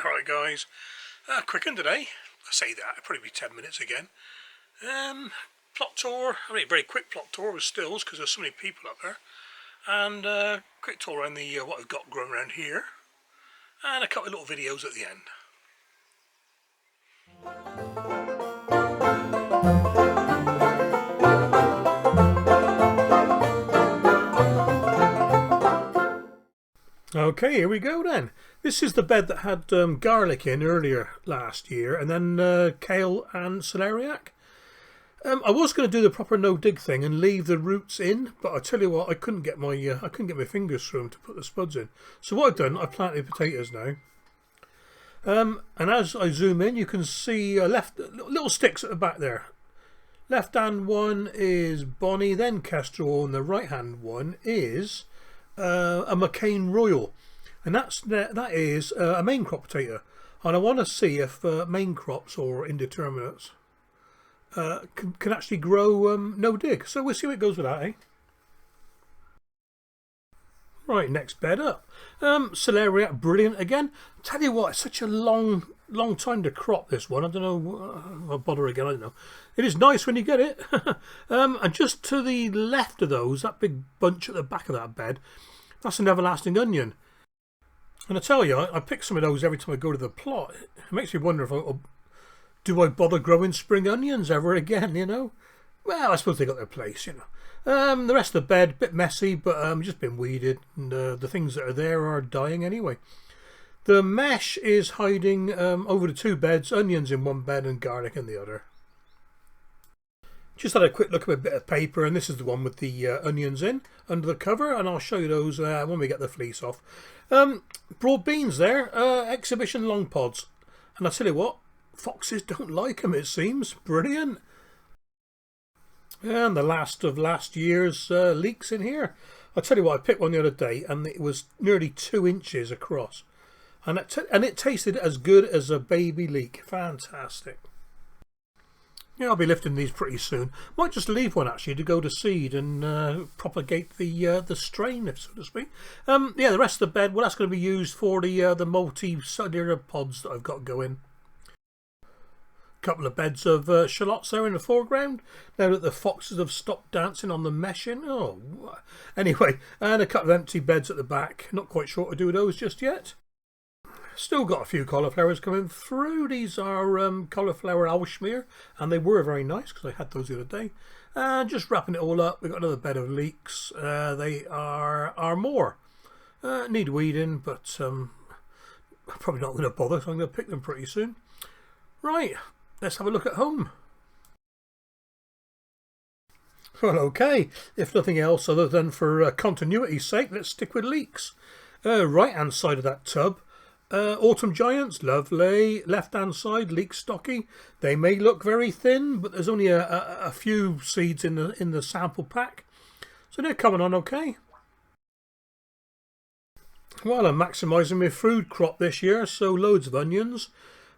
Alright guys, quick one today. I say that, it'll probably be 10 minutes again. Plot tour, I mean very quick plot tour with stills because there's so many people up there. And quick tour around the what I've got growing around here. And a couple of little videos at the end. Okay, here we go then. This is the bed that had garlic in earlier last year, and then kale and celeriac. I was going to do the proper no dig thing and leave the roots in, but I tell you what, I couldn't get my fingers through them to put the spuds in. So what I've done, I've planted potatoes now. And as I zoom in, you can see little sticks at the back there. Left hand one is Bonnie, then Kestrel, and the right hand one is a McCain Royal, and that is a main crop potato. And I want to see if main crops or indeterminates can actually grow no dig. So we'll see what it goes with that, eh? Right, next bed up. Celeriac, brilliant again. Tell you what, it's such a long time to crop this one. I don't know, I'll bother again, I don't know. It is nice when you get it. And just to the left of those, that big bunch at the back of that bed, that's an everlasting onion. And I tell you, I pick some of those every time I go to the plot. It makes me wonder if do I bother growing spring onions ever again, you know? Well, I suppose they got their place, you know. The rest of the bed, a bit messy, but just been weeded, and the things that are there are dying anyway. The mesh is hiding over the two beds, onions in one bed and garlic in the other. Just had a quick look at a bit of paper, and this is the one with the onions in under the cover, and I'll show you those when we get the fleece off. Broad beans there, exhibition long pods, and I tell you what, foxes don't like them, it seems. Brilliant. And the last of last year's leeks in here. I'll tell you what, I picked one the other day and it was nearly 2 inches across. And it tasted as good as a baby leek. Fantastic. Yeah, I'll be lifting these pretty soon. Might just leave one actually to go to seed and propagate the strain, so to speak. Yeah, the rest of the bed, well, that's going to be used for the multi-cellular pods that I've got going. Couple of beds of shallots there in the foreground now that the foxes have stopped dancing on the meshing. Oh, anyway, and a couple of empty beds at the back. Not quite sure what to do with those just yet. Still got a few cauliflowers coming through. These are cauliflower Alschmeer, and they were very nice because I had those the other day. And just wrapping it all up, we've got another bed of leeks. They are more need weeding, but I'm probably not going to bother, so I'm going to pick them pretty soon. Right. Let's have a look at home. Well, okay, if nothing else other than for continuity's sake, let's stick with leeks. Right hand side of that tub, autumn giants, lovely. Left hand side, leek stocky. They may look very thin, but there's only a few seeds in the sample pack, so they're coming on okay. Well, I'm maximising my food crop this year, so loads of onions.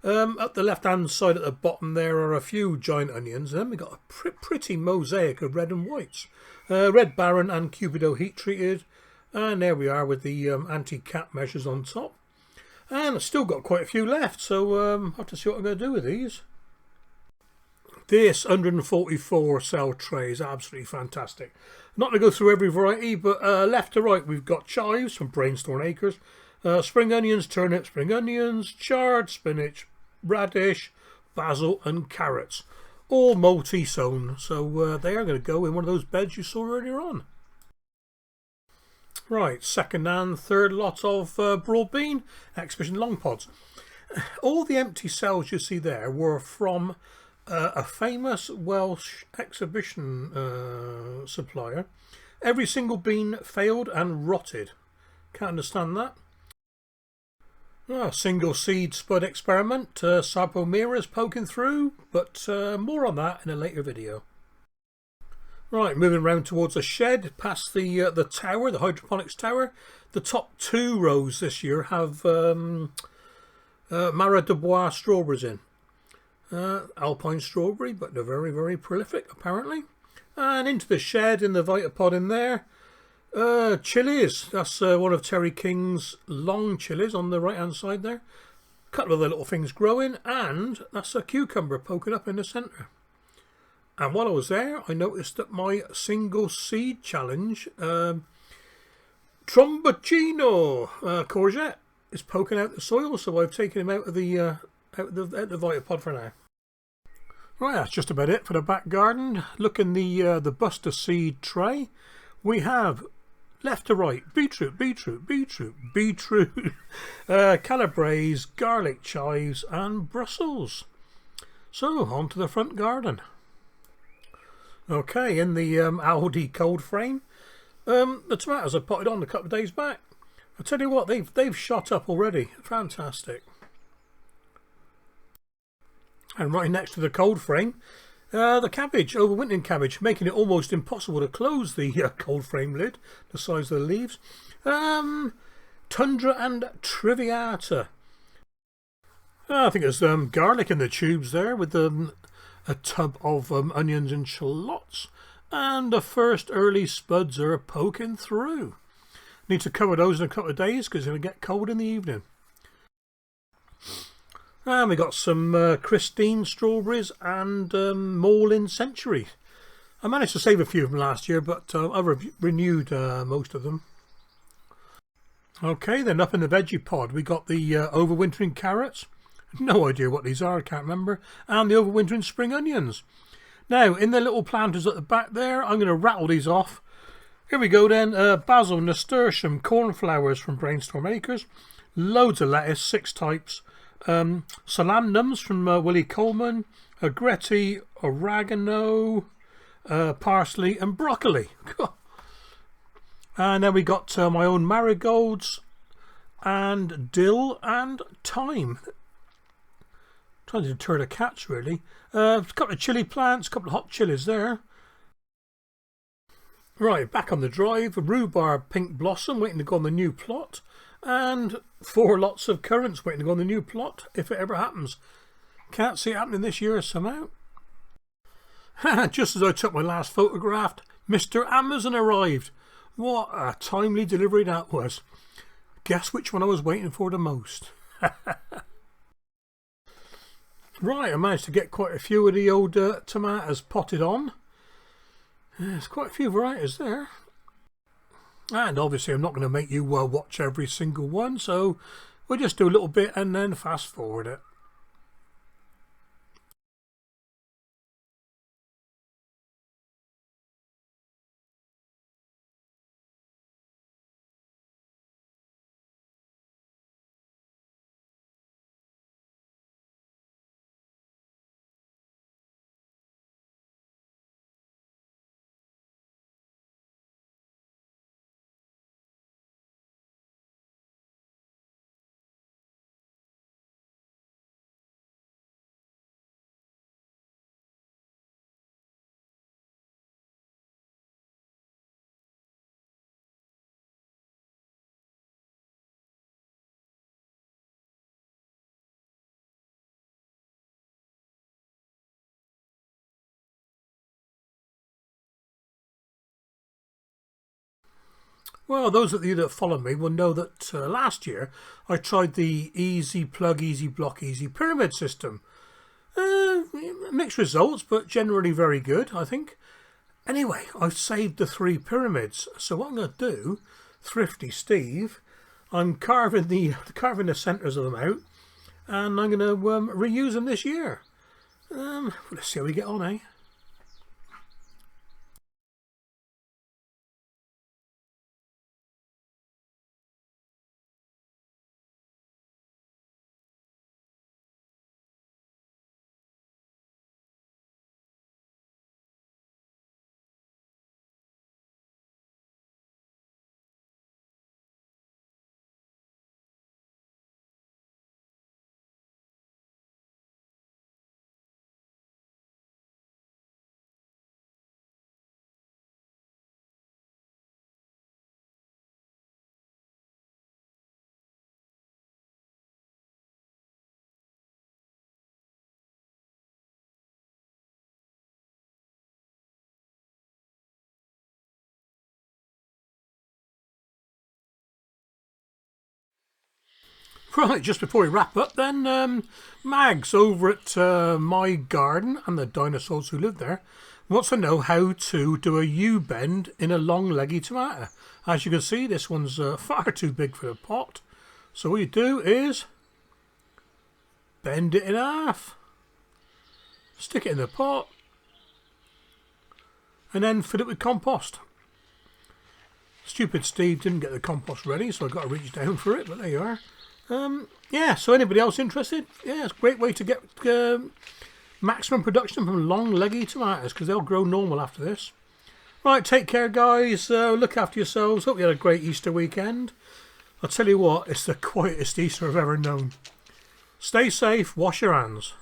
Up the left hand side at the bottom there are a few giant onions, and then we've got a pretty mosaic of red and whites. Red Baron and Cupido heat treated, and there we are with the anti-cap measures on top. And I've still got quite a few left, so I'll have to see what I'm going to do with these. This 144 cell tray is absolutely fantastic. Not going to go through every variety, but left to right we've got chives from Brainstorm Acres. Spring onions, turnip, spring onions, chard, spinach, radish, basil and carrots. All multi-sown, so they are going to go in one of those beds you saw earlier on. Right, second and third lot of broad bean, exhibition long pods. All the empty cells you see there were from a famous Welsh exhibition supplier. Every single bean failed and rotted. Can't understand that. Single seed spud experiment, Sarpomera's poking through, but more on that in a later video. Right, moving round towards the shed, past the tower, the hydroponics tower. The top 2 rows this year have Mara de Bois strawberries in. Alpine strawberry, but they're very, very prolific apparently. And into the shed in the Vitapod in there. Chilies, that's one of Terry King's long chilies on the right hand side there. A couple of the little things growing, and that's a cucumber poking up in the centre. And while I was there, I noticed that my single seed challenge, Tromboncino courgette, is poking out the soil, so I've taken him out of the Vitapod for now. Right, that's just about it for the back garden. Look in the Buster seed tray. We have left to right beetroot, calabrese, garlic chives, and Brussels. So on to the front garden. Okay, in the Aldi cold frame, the tomatoes I potted on a couple of days back. I tell you what, they've shot up already. Fantastic. And right next to the cold frame, the cabbage, overwintering cabbage, making it almost impossible to close the cold frame lid, the size of the leaves. Tundra and Triviata. I think there's garlic in the tubes there with a tub of onions and shallots, and the first early spuds are poking through. Need to cover those in a couple of days because it'll get cold in the evening. And we got some Christine strawberries and Morlin Century. I managed to save a few of them last year, but I've renewed most of them. Okay, then up in the veggie pod we got the overwintering carrots. No idea what these are, I can't remember. And the overwintering spring onions. Now, in the little planters at the back there, I'm going to rattle these off. Here we go then. Basil, nasturtium, cornflowers from Brainstorm Acres. Loads of lettuce, 6 types. Solanums from Willie Coleman. Agretti, oregano, parsley and broccoli. And then we got my own marigolds and dill and thyme. Trying to deter the cats really. A couple of chilli plants, a couple of hot chilies there. Right, back on the drive, a rhubarb pink blossom waiting to go on the new plot, and 4 lots of currants waiting to go on the new plot if it ever happens. Can't see it happening this year somehow. Just as I took my last photograph, Mr. Amazon arrived. What a timely delivery that was. Guess which one I was waiting for the most. Right, I managed to get quite a few of the old tomatoes potted on. There's quite a few varieties there. And obviously I'm not going to make you watch every single one, so we'll just do a little bit and then fast forward it. Well, those of you that follow me will know that last year I tried the easy plug, easy block, easy pyramid system. Mixed results, but generally very good, I think. Anyway, I've saved the 3 pyramids, so what I'm going to do, Thrifty Steve, I'm carving the centres of them out, and I'm going to reuse them this year. Let's see how we get on, eh? Right, just before we wrap up then, Mags over at my garden and the dinosaurs who live there wants to know how to do a U-bend in a long leggy tomato. As you can see, this one's far too big for the pot. So what you do is bend it in half, stick it in the pot, and then fill it with compost. Stupid Steve didn't get the compost ready, so I got to reach down for it, but there you are. Yeah, so anybody else interested? Yeah, it's a great way to get maximum production from long leggy tomatoes, because they'll grow normal after this. Right, take care guys, look after yourselves, hope you had a great Easter weekend. I'll tell you what, it's the quietest Easter I've ever known. Stay safe, wash your hands.